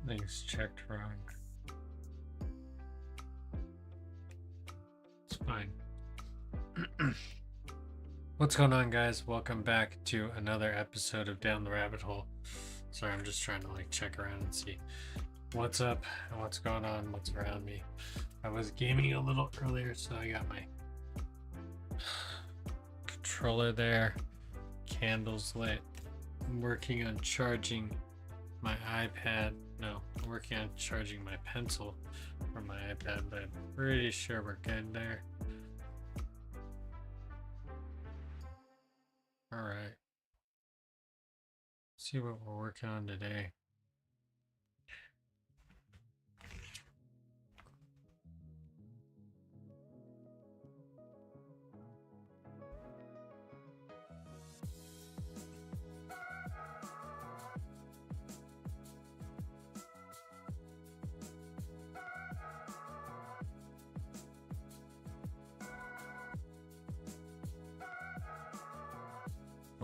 Things checked wrong. It's fine. What's going on, guys? Welcome back to another episode of Down the Rabbit Hole. Sorry, I'm just trying to check around and see what's up and what's going on, what's around me. I was gaming a little earlier, so I got my controller there, candles lit. I'm working on charging my iPad. No, I'm working on charging my pencil from my iPad, but I'm pretty sure we're good there. All right. See what we're working on today.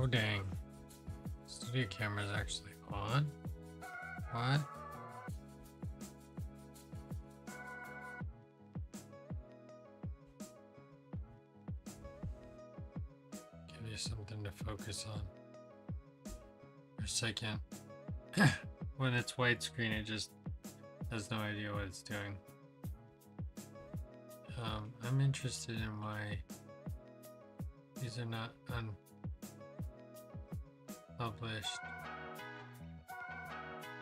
Oh dang. Studio camera's actually on? What? Give you something to focus on for a second. When it's widescreen, it just has no idea what it's doing. I'm interested in why these are not unpublished.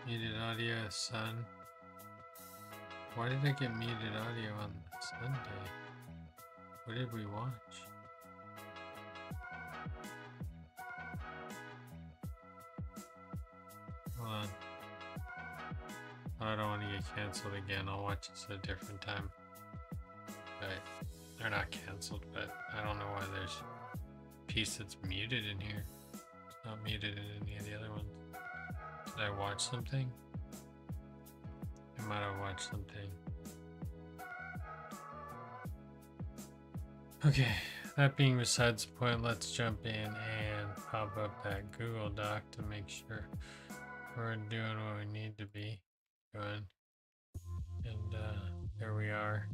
Muted audio, Sun. Why did I get muted audio on Sunday? What did we watch? Hold on. I don't want to get canceled again. I'll watch this at a different time. But they're not canceled, but I don't know why there's a piece that's muted in here. It's not muted in any of the other ones. Did I watch something? I might have watched something. Okay, that being besides the point, let's jump in and pop up that Google Doc to make sure we're doing what we need to be doing. And there we are.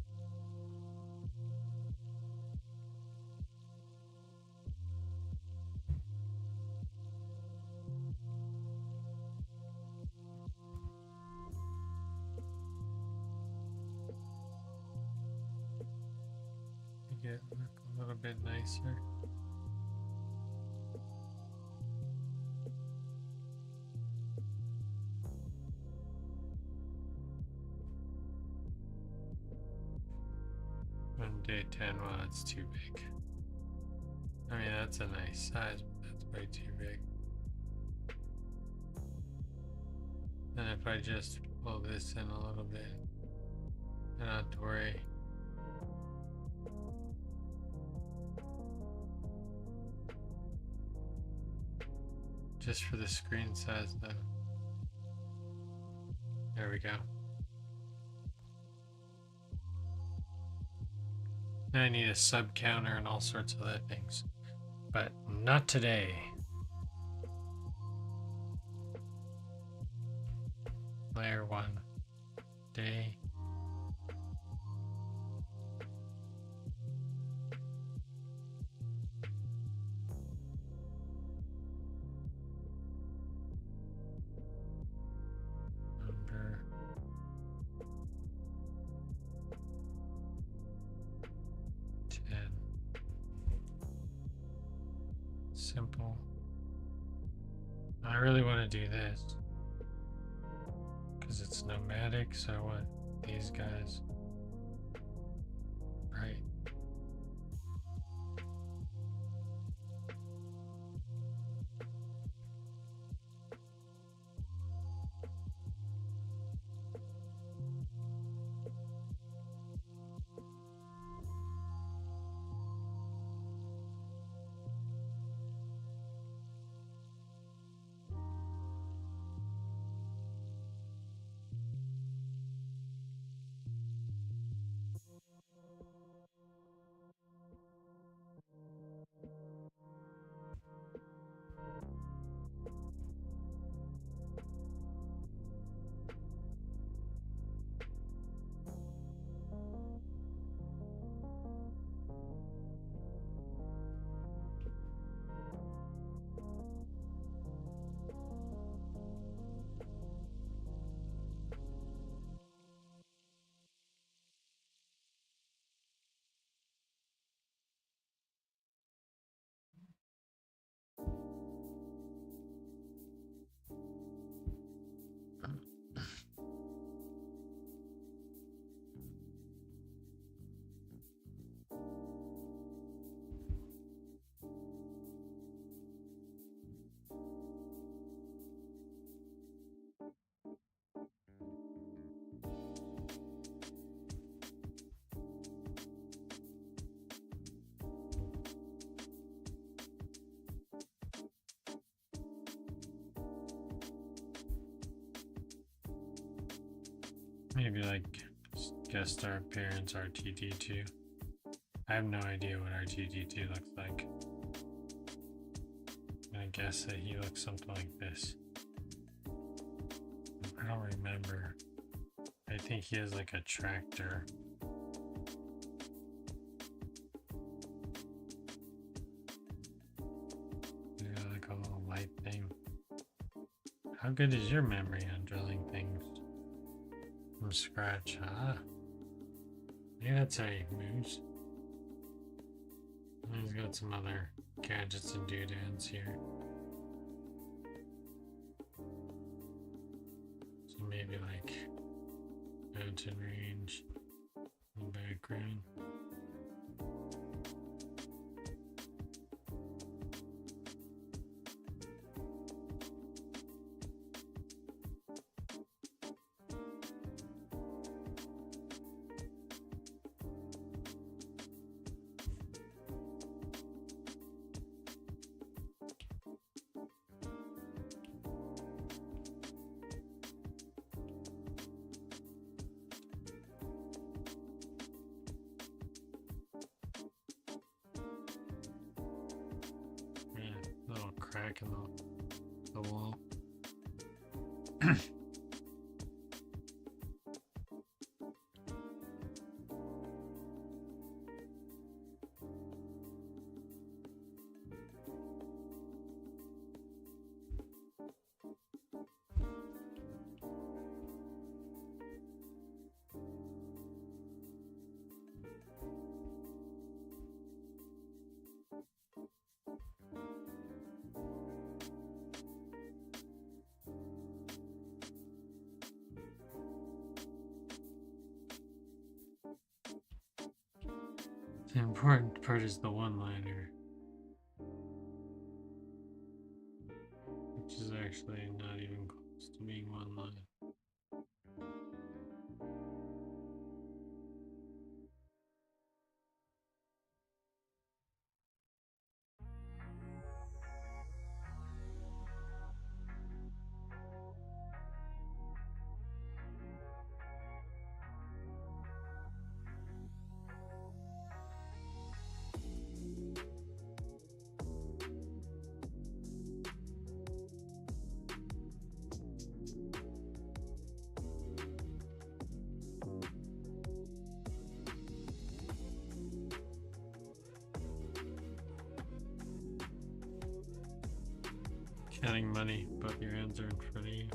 Get a little bit nicer. On day 10, well, that's too big. I mean, that's a nice size, but that's way too big. And if I just pull this in a little bit, I don't have to worry. Just for the screen size, though. There we go. Now I need a sub counter and all sorts of other things, but not today. Layer 1, day. Number. Simple. I really want to do this because it's nomadic, so I want these guys right. Maybe like guest star appearance R2-D2. I have no idea what R2-D2 looks like. I guess that he looks something like this. I don't remember. I think he has like a tractor. He's got like a little light thing. How good is your memory on drilling things from scratch, huh? Yeah, that's how he moves. And he's got some other gadgets and doodads here. So maybe like mountain range in the background. Little crack in the wall. The important part is the one-liner, which is actually not even close to being one line. Counting money, but your hands are in front of you.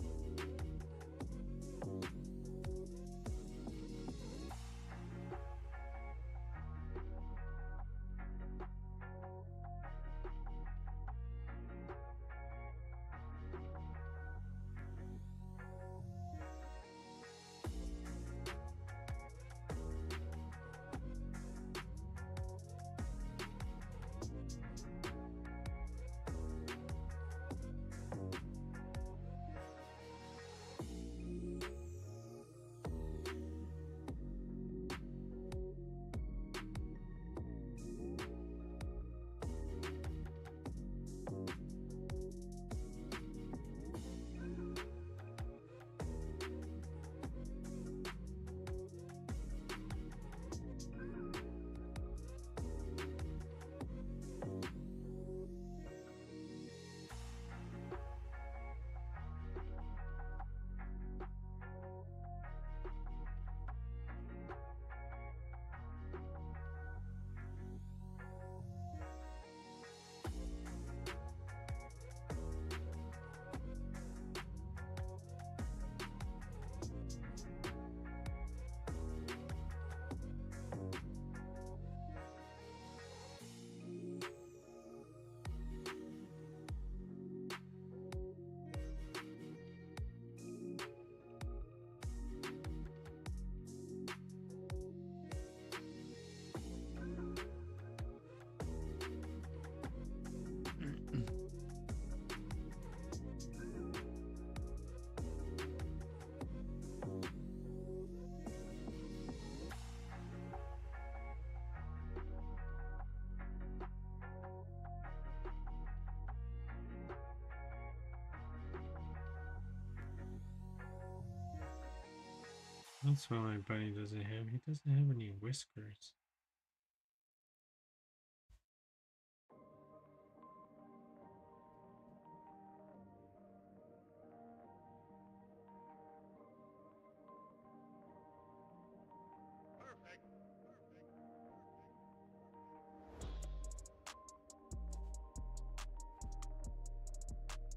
That's what my buddy doesn't have. He doesn't have any whiskers.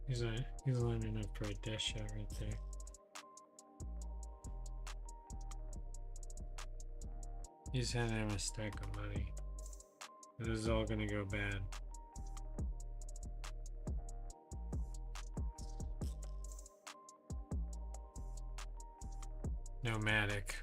He's lining up for a death shot right there. He's handing him a stack of money. This is all gonna go bad. Nomadic.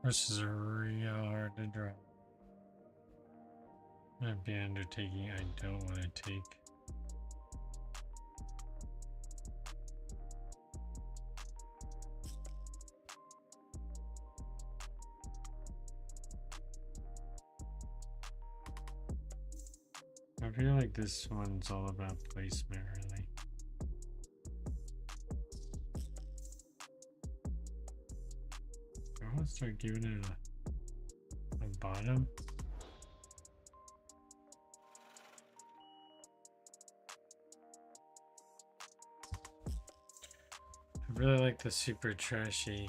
This is real hard to draw. Might be an undertaking I don't want to take. I feel like this one's all about placement, really. I want to start giving it a bottom. I really like the super trashy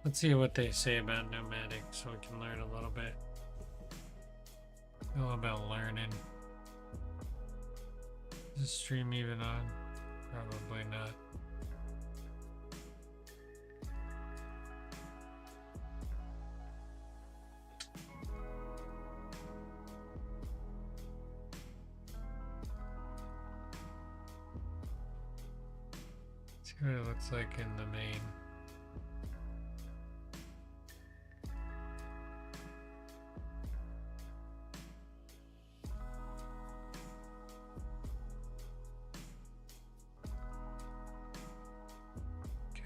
Let's see what they say about nomadic so we can learn a little bit. All about learning. Is this stream even on? Probably not. Let's see what it looks like in the main.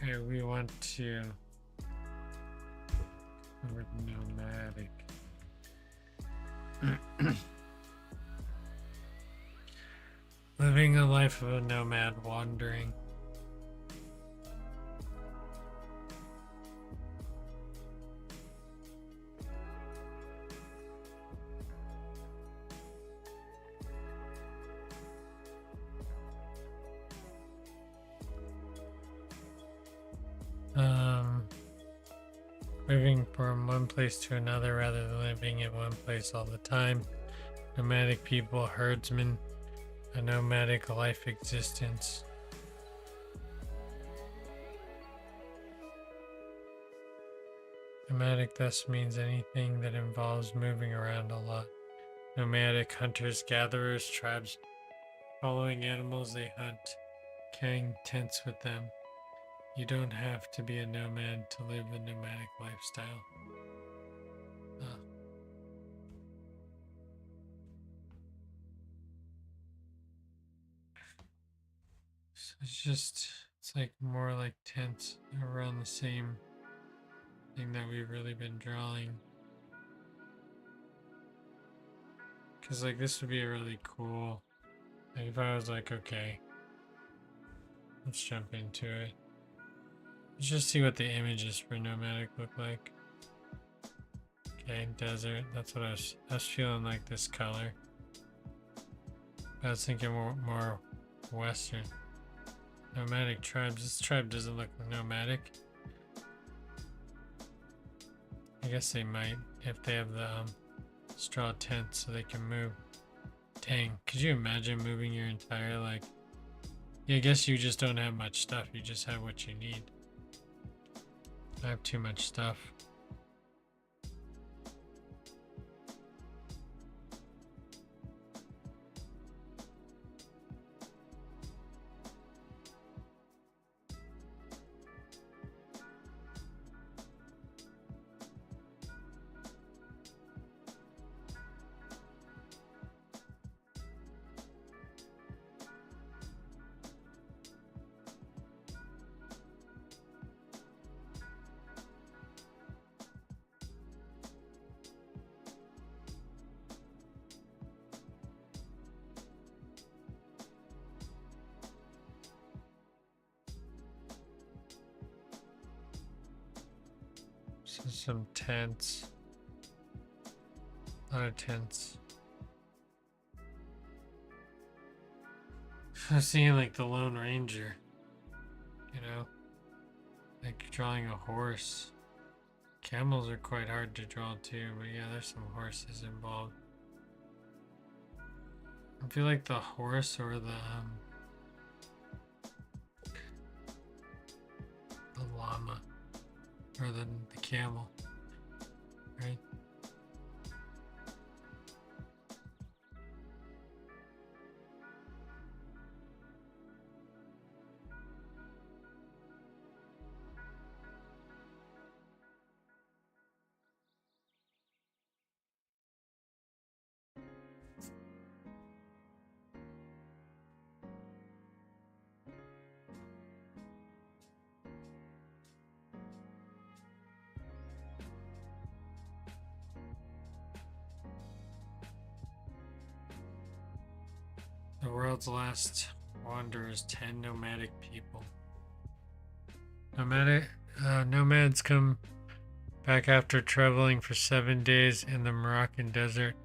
Okay, we want to with nomadic. Living a life of a nomad wandering. Moving from one place to another rather than living in one place all the time. Nomadic people, herdsmen, a nomadic life existence. Nomadic thus means anything that involves moving around a lot. Nomadic hunters, gatherers, tribes following animals they hunt, carrying tents with them. You don't have to be a nomad to live a nomadic lifestyle. So it's like more like tents around the same thing that we've really been drawing. Because like this would be really cool. Like if I was like, okay, let's jump into it. Let's just see what the images for nomadic look like. Okay, desert. That's what I was feeling like this color. I was thinking more western. Nomadic tribes. This tribe doesn't look nomadic. I guess they might if they have the straw tent so they can move. Dang, could you imagine moving your entire like... Yeah, I guess you just don't have much stuff. You just have what you need. I have too much stuff. So some tents. A lot of tents. I'm seeing like the Lone Ranger. You know? Like drawing a horse. Camels are quite hard to draw too, but yeah, there's some horses involved. I feel like the horse or the llama or the camel, right? The world's last wanderers, 10 nomadic people. Nomads come back after traveling for 7 days in the Moroccan desert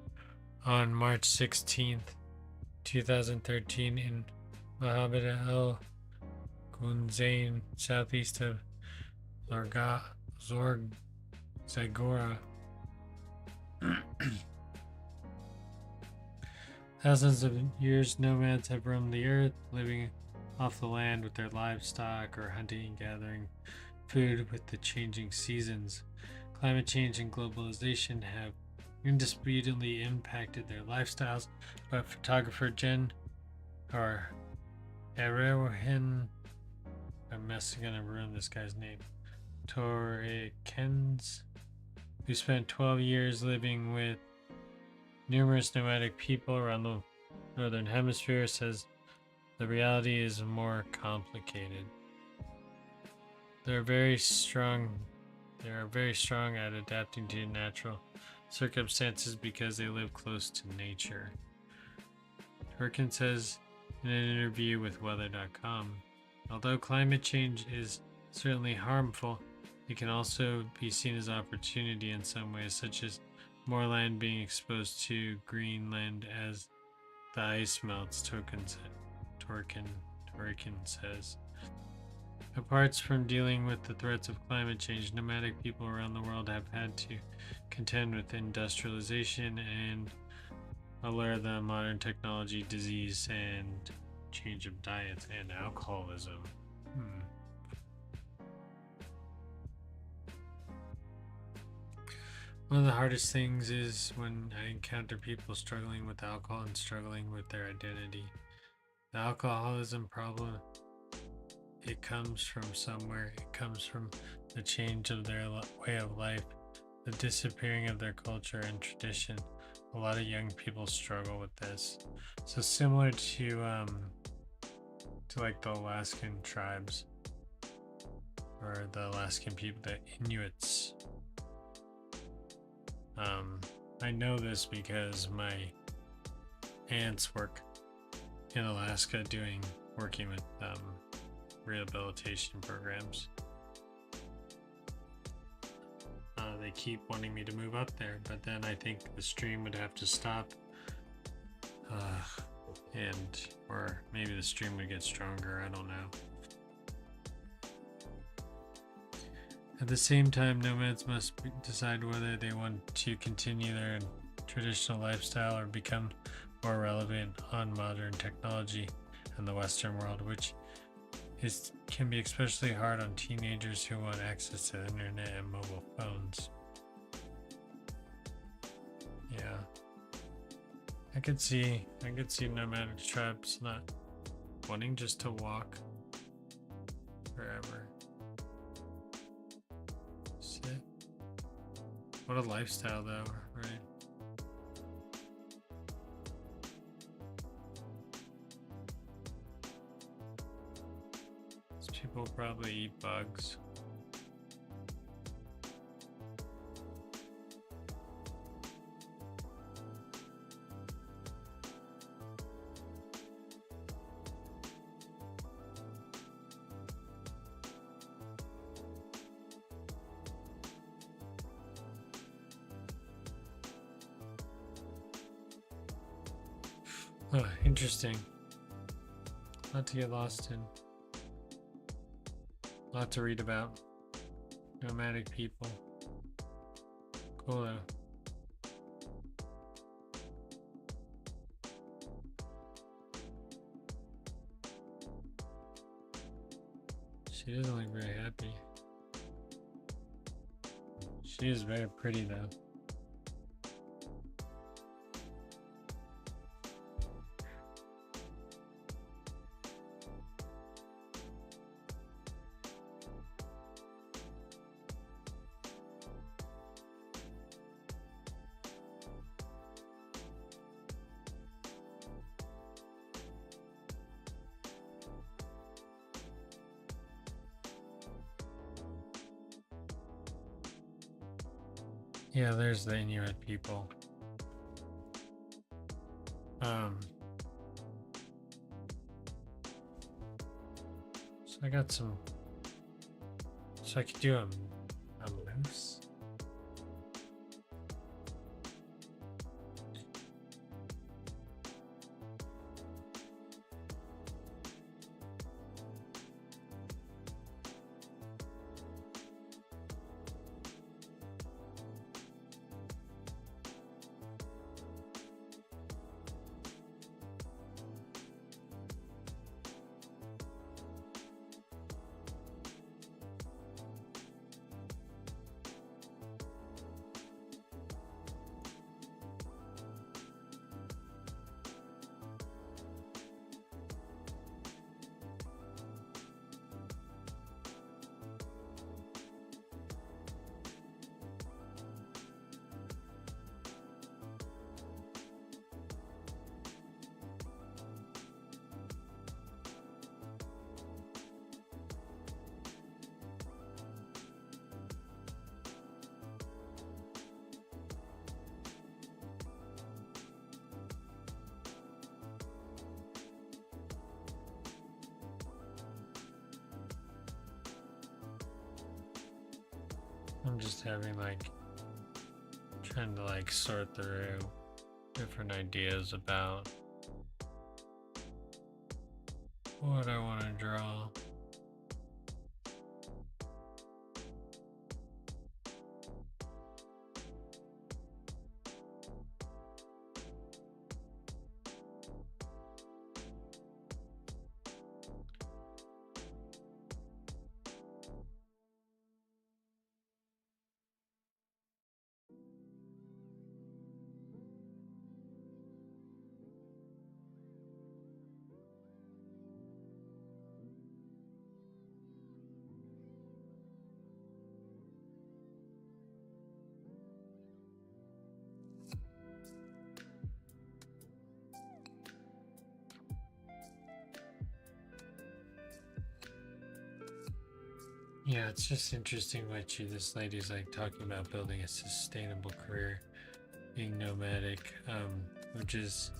on March 16th, 2013 in Mahabad el Gunzain, southeast of Zagora. Thousands of years, nomads have roamed the earth, living off the land with their livestock or hunting and gathering food with the changing seasons. Climate change and globalization have indisputably impacted their lifestyles, but photographer Jen or Erohen, I'm gonna ruin this guy's name, Torrekens, who spent 12 years living with numerous nomadic people around the northern hemisphere, says the reality is more complicated. They are very strong at adapting to natural circumstances because they live close to nature. Herkin says in an interview with weather.com, although climate change is certainly harmful, it can also be seen as opportunity in some ways, such as more land being exposed to Greenland as the ice melts, Torkin says. Apart from dealing with the threats of climate change, nomadic people around the world have had to contend with industrialization and allure the modern technology, disease, and change of diets and alcoholism. One of the hardest things is when I encounter people struggling with alcohol and struggling with their identity. The alcoholism problem, it comes from somewhere. It comes from the change of their way of life, the disappearing of their culture and tradition. A lot of young people struggle with this. So similar to like the Alaskan tribes or the Alaskan people, the Inuits. I know this because my aunts work in Alaska working with rehabilitation programs. They keep wanting me to move up there, but then I think the stream would have to stop, or maybe the stream would get stronger. I don't know. At the same time, nomads must decide whether they want to continue their traditional lifestyle or become more relevant on modern technology and the Western world, which can be especially hard on teenagers who want access to the internet and mobile phones. Yeah. I could see nomadic tribes not wanting just to walk forever. Sit. What a lifestyle though, right? These people probably eat bugs. Oh, interesting. Lot to get lost in. Lot to read about. Nomadic people. Cool though. She doesn't look very happy. She is very pretty though. Yeah, there's the Inuit people. So I got some. So I could do a moose. I'm just having trying to sort through different ideas about what I want to draw. Yeah, it's just interesting what this lady's like talking about building a sustainable career, being nomadic, which is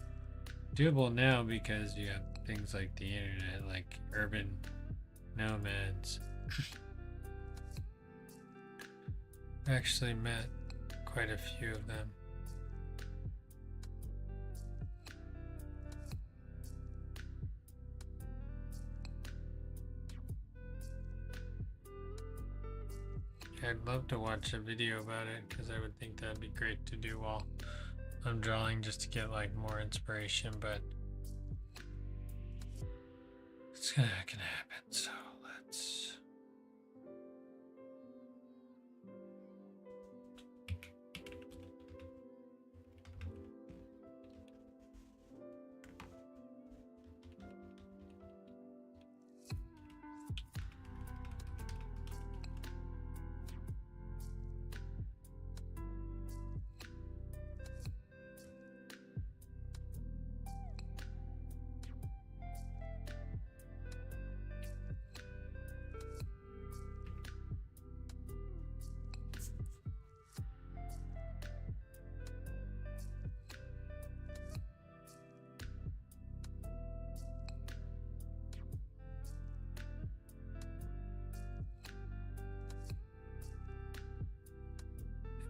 doable now because you have things like the internet, like urban nomads. I actually met quite a few of them. I'd love to watch a video about it because I would think that'd be great to do while I'm drawing just to get like more inspiration, but it's not gonna happen, so let's.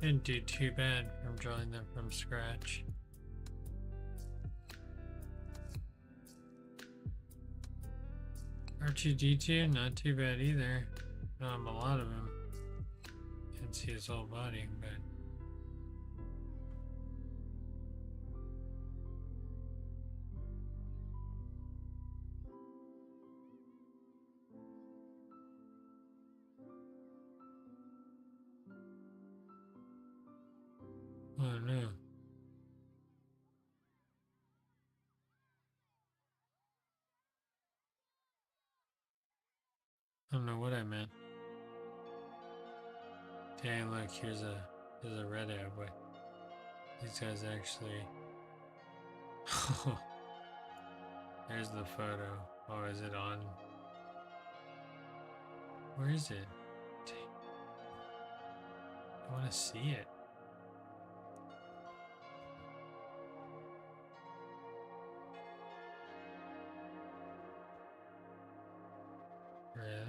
Didn't do too bad from drawing them from scratch. R2D2, not too bad either. A lot of him. Can't see his whole body, but. Oh no. I don't know what I meant. Hey, look, here's a red air boy. These guys actually. There's the photo. Oh, is it on? Where is it? I want to see it.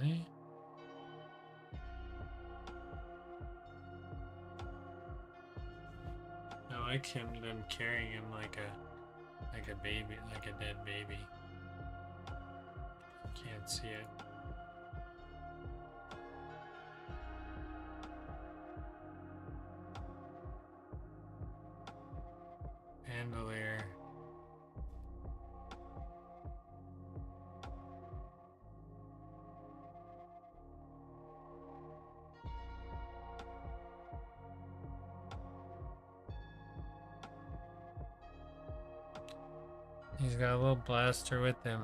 Really? I like them carrying him like a baby, like a dead baby. Can't see it. Bandolier. He's got a little blaster with him.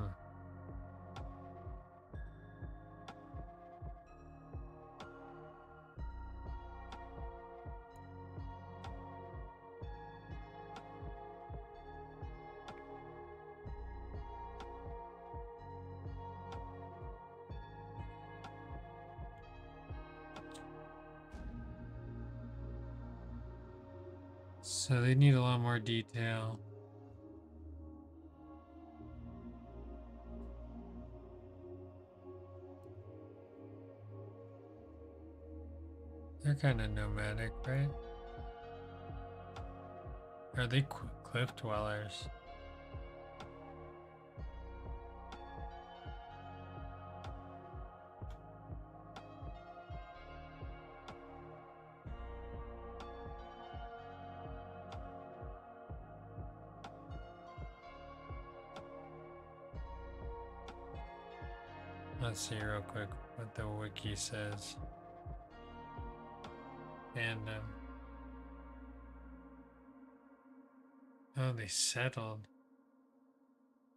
So they need a lot more detail. They're kind of nomadic, right? Are they cliff dwellers? Let's see real quick what the wiki says. And oh, they settled.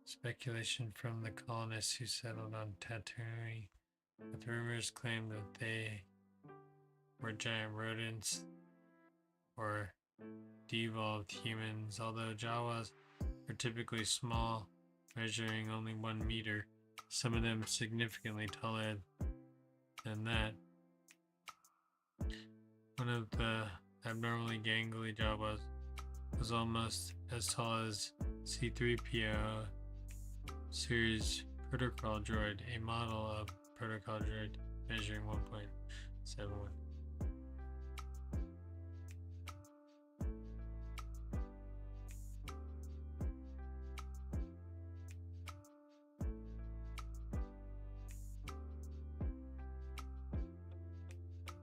Speculation from the colonists who settled on Tatooine, but the rumors claim that they were giant rodents or devolved humans. Although Jawas are typically small, measuring only 1 meter, some of them significantly taller than that. One of the abnormally gangly Jawas was almost as tall as C-3PO series protocol droid, a model of protocol droid measuring 1.71.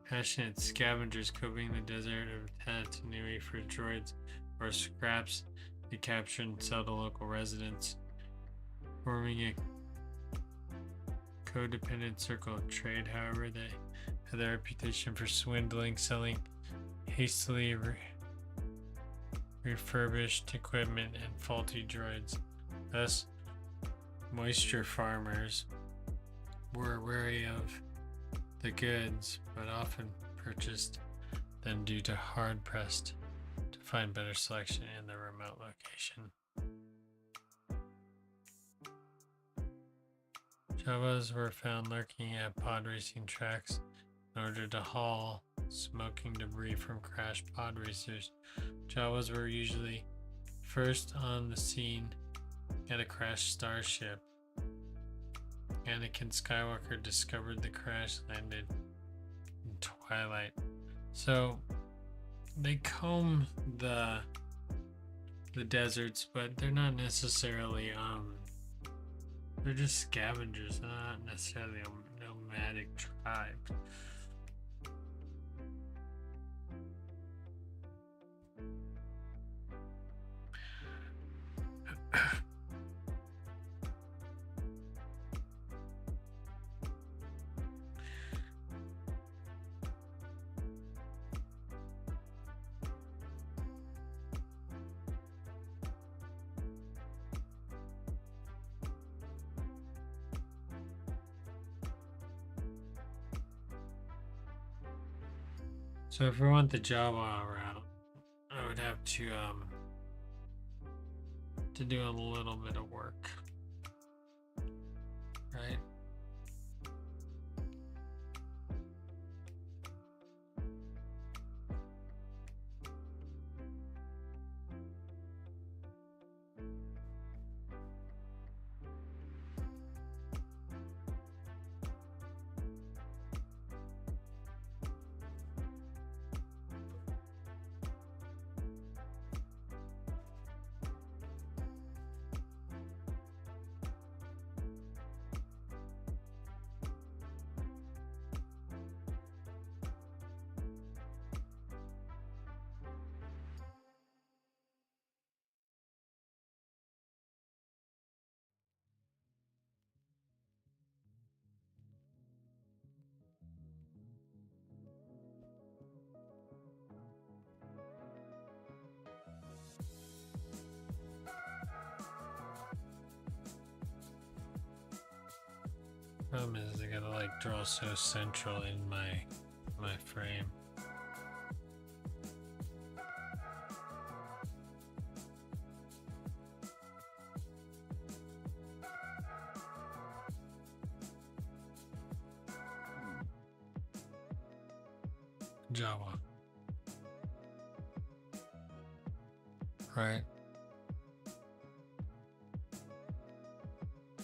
Passionate scavengers combing the desert of Tatooine for droids or scraps to capture and sell to local residents, forming a codependent circle of trade. However, they had the reputation for swindling, selling hastily refurbished equipment and faulty droids. Thus, moisture farmers were wary of the goods, but often purchased them due to hard pressed to find better selection in the remote location. Jawas were found lurking at pod racing tracks in order to haul smoking debris from crashed pod racers. Jawas were usually first on the scene at a crashed starship. Anakin Skywalker discovered the crash landed in twilight. So they comb the deserts, but they're not necessarily they're just scavengers. They're not necessarily a nomadic tribe. So if we want the Jawa route, I would have to do a little bit of work, right? Problem is, I gotta like draw so central in my frame. Jawa. Right.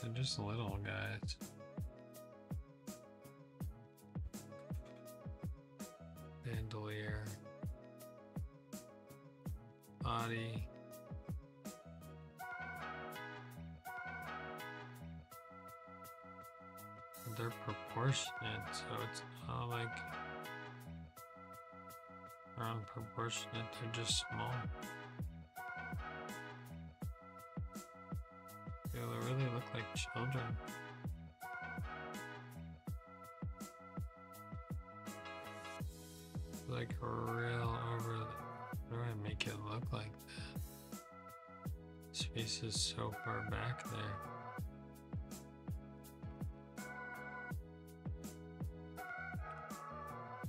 They're just little guys. Bandolier. Body. They're proportionate, so it's not like they're unproportionate, they're just small. They really look like children. Like real over. How do I make it look like that? This face is so far back there.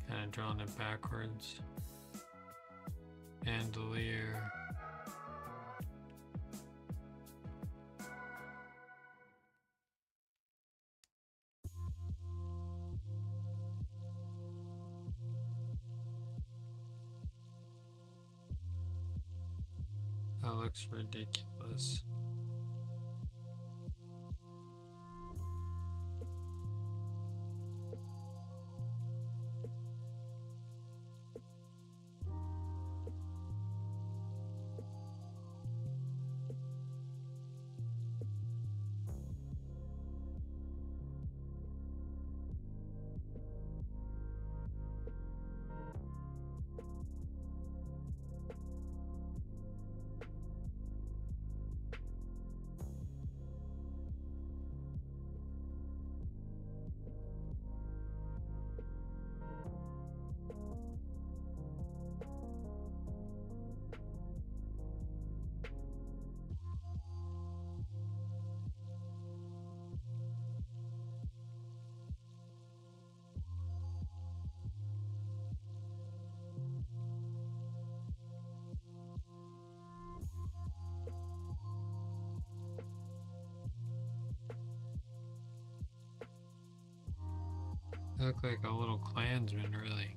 Kind of drawing it backwards. Bandolier. That looks ridiculous. They look like a little Klansman, really.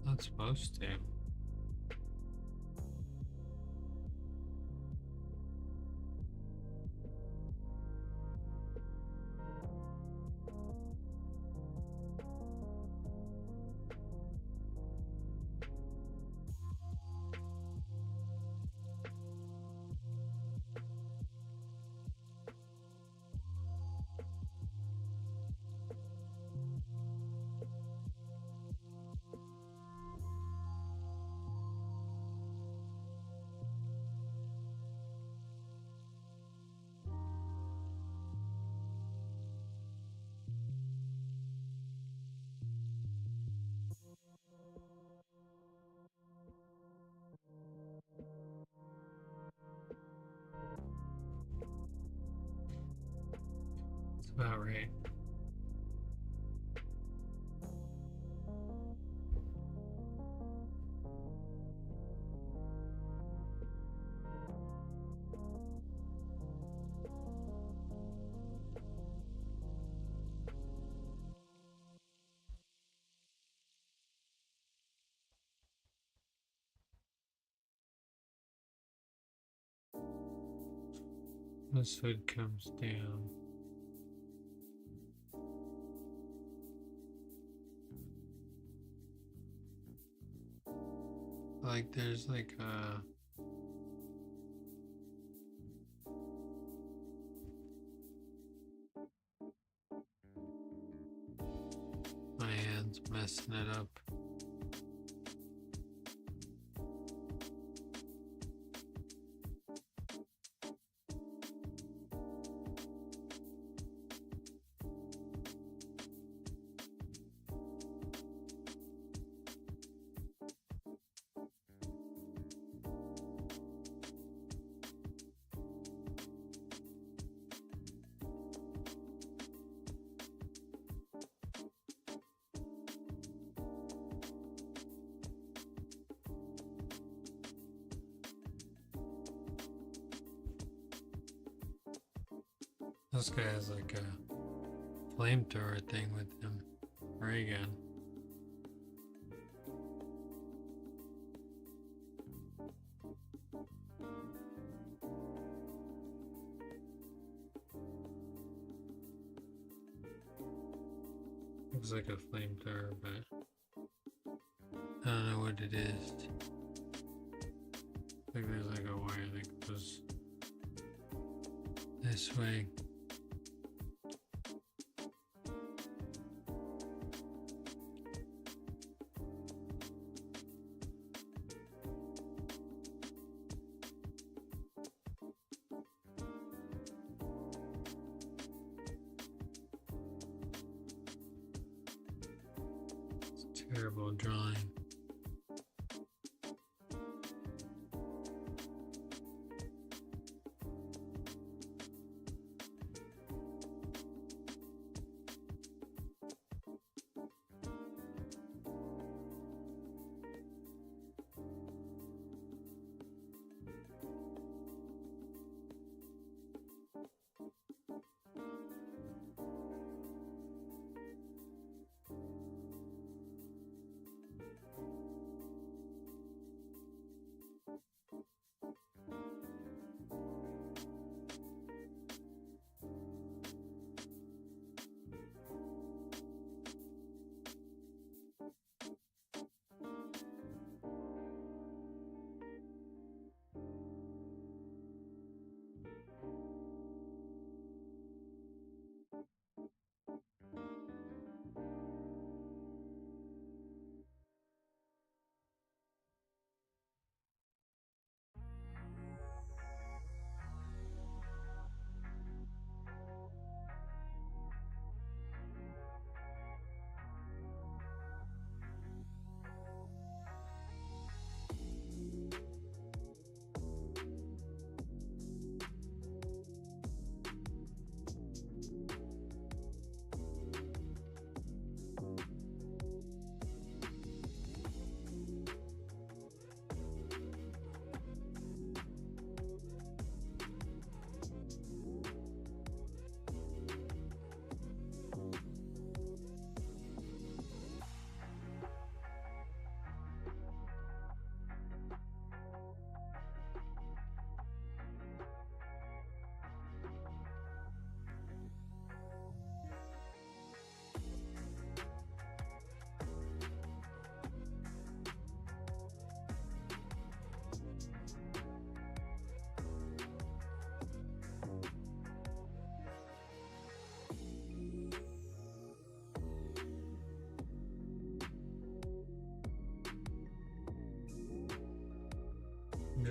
Not supposed to. That's about right. This hood comes down. Like there's like a my hand's messing it up. This guy has like a flamethrower thing with him. Ray gun. Looks like a flamethrower, but I don't know what it is. I think there's like a wire that goes this way. It's a terrible drawing.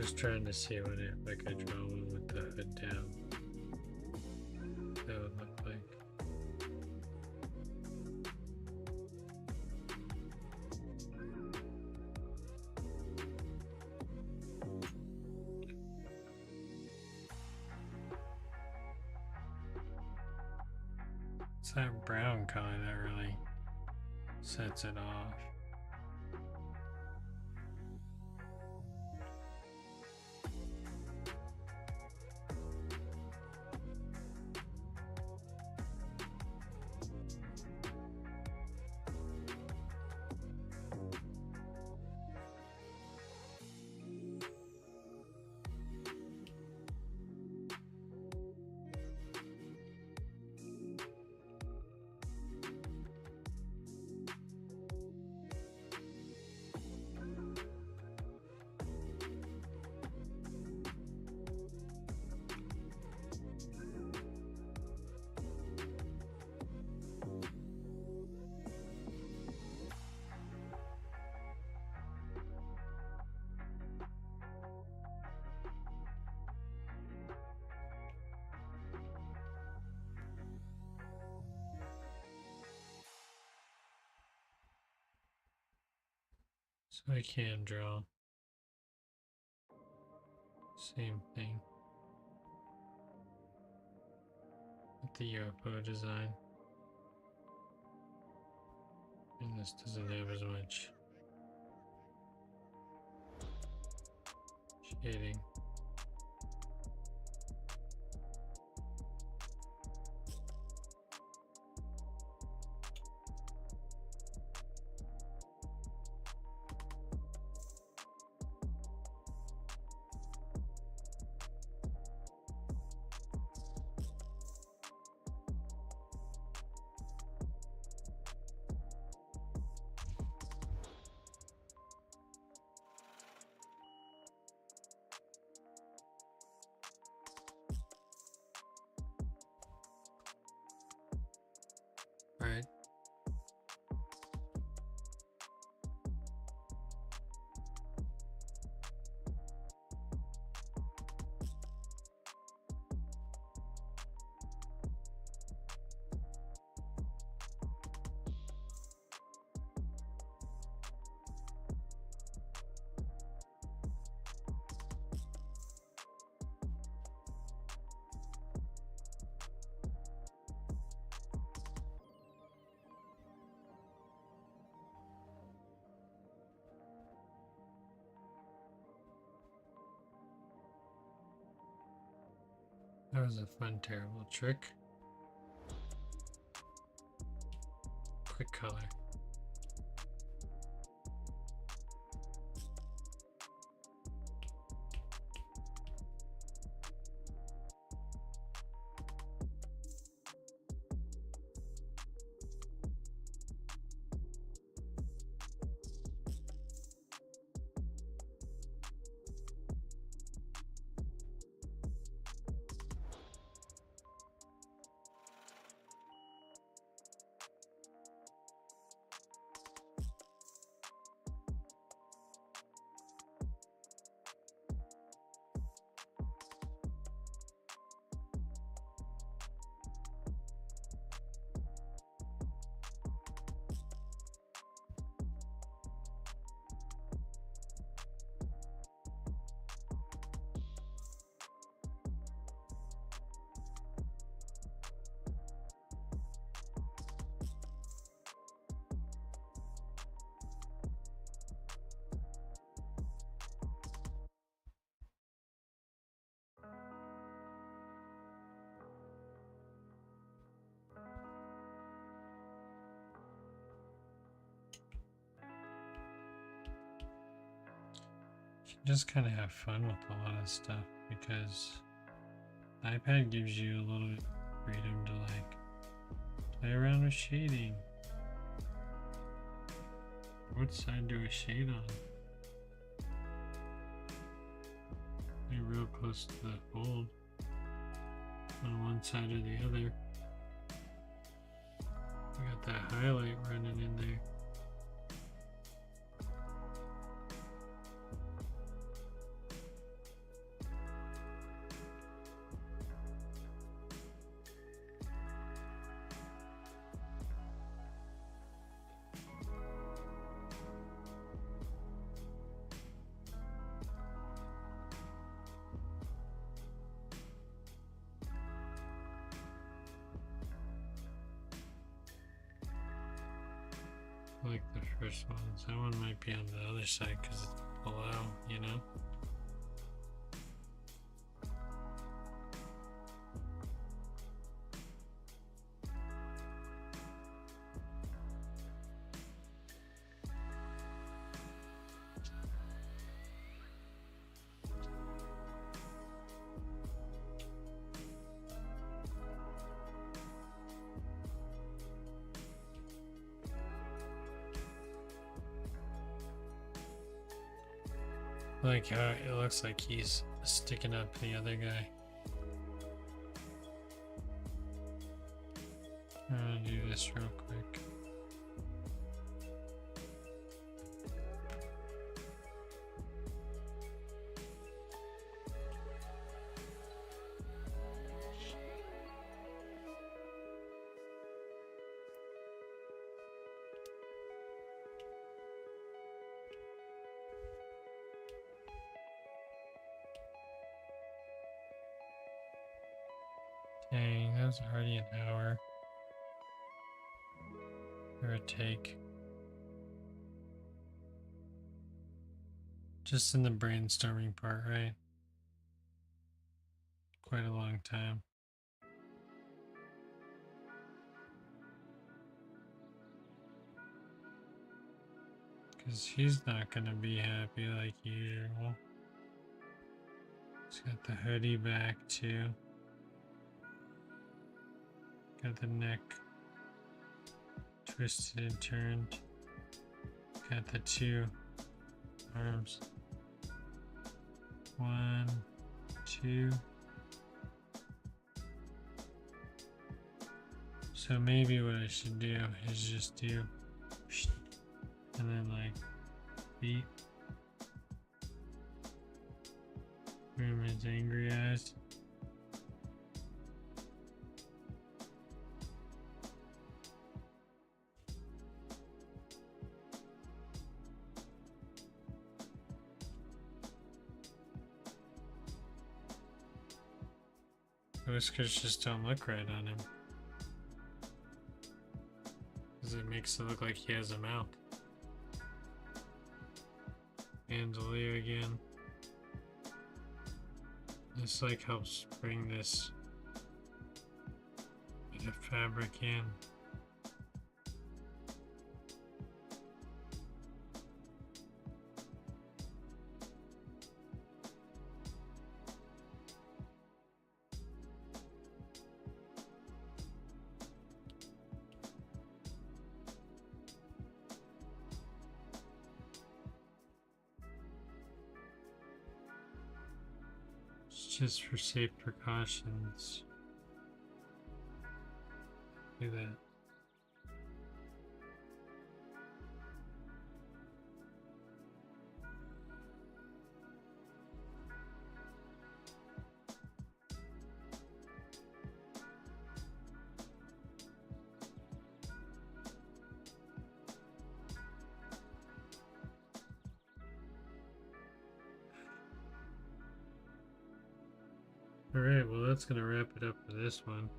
just trying to see what if I could draw one with the hood down. That would look like. It's that brown color that really sets it off. So I can draw. Same thing. With the UFO design. And this doesn't have as much shading. Right. That was a fun, terrible trick. Quick color. Just kind of have fun with a lot of stuff because the iPad gives you a little freedom to like play around with shading. What side do I shade on? Be real close to the fold on one side or the other. I got that highlight running in there. like the first ones. That one might be on the other side because it's below, you know? Like how it looks like he's sticking up the other guy. I'm gonna do this real quick. Dang, that was already an hour. Or a take. Just in the brainstorming part, right? Quite a long time. Because he's not gonna be happy like usual. He's got the hoodie back too. Got the neck twisted and turned. Got the two arms. 1, 2. So maybe what I should do is just do and then like beat room his angry eyes. Whiskers just don't look right on him. Because it makes it look like he has a mouth. Bandolier again. This like helps bring this bit of fabric in. Just for safe precautions. Do that. Alright, well that's gonna wrap it up for this one.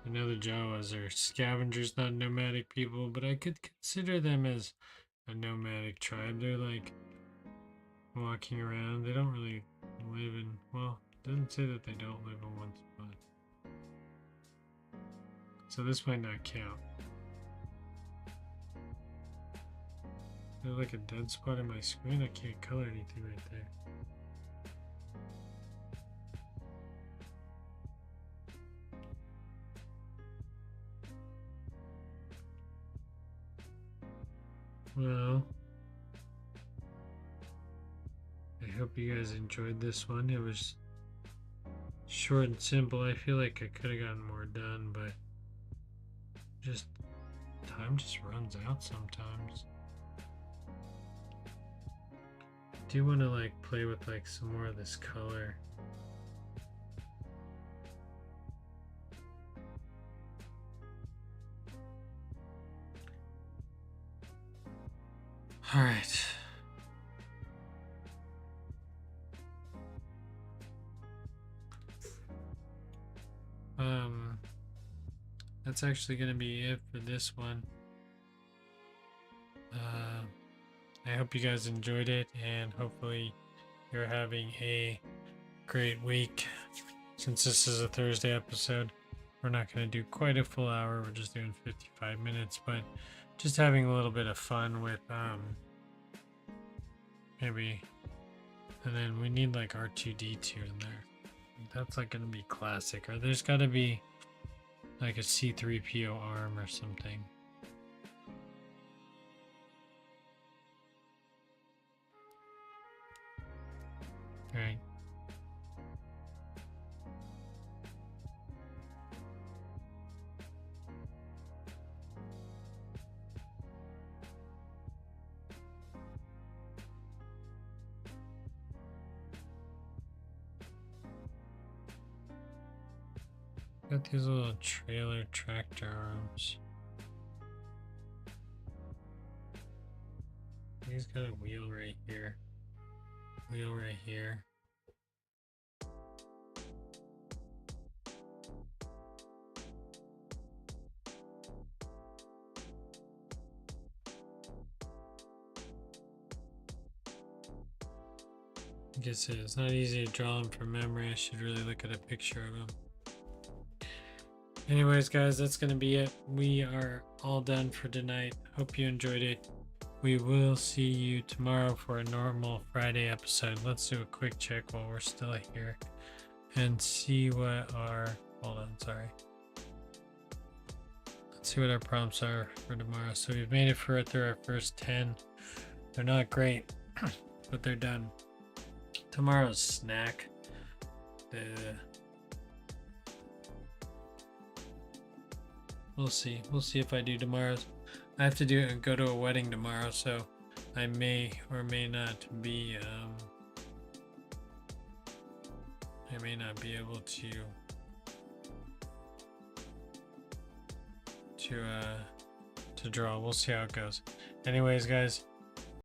I know the Jawas are scavengers, not nomadic people, but I could consider them as a nomadic tribe. They're like walking around. They don't really live in, well, it doesn't say that they don't live in one spot. So this might not count. There's like a dead spot in my screen. I can't color anything right there. Well, I hope you guys enjoyed this one. It was short and simple. I feel like I could have gotten more done, but just time just runs out sometimes. I do want to like play with like some more of this color. All right. That's actually going to be it for this one. I hope you guys enjoyed it, and hopefully you're having a great week. Since this is a Thursday episode, we're not going to do quite a full hour. We're just doing 55 minutes, but just having a little bit of fun with maybe. And then we need like R2D2 in there. That's like going to be classic. Or there's got to be like a C3PO arm or something. Alright. Got these little trailer tractor arms. He's got a wheel right here. Wheel right here. I guess it's not easy to draw them from memory. I should really look at a picture of them. Anyways, guys, that's going to be it. We are all done for tonight. Hope you enjoyed it. We will see you tomorrow for a normal Friday episode. Let's do a quick check while we're still here and see what our... Hold on, sorry. Let's see what our prompts are for tomorrow. So we've made it through our first 10. They're not great, but they're done. Tomorrow's snack. We'll see. We'll see if I do tomorrow's. I have to go to a wedding tomorrow, so I may or may not be I may not be able to draw. We'll see how it goes. Anyways, guys,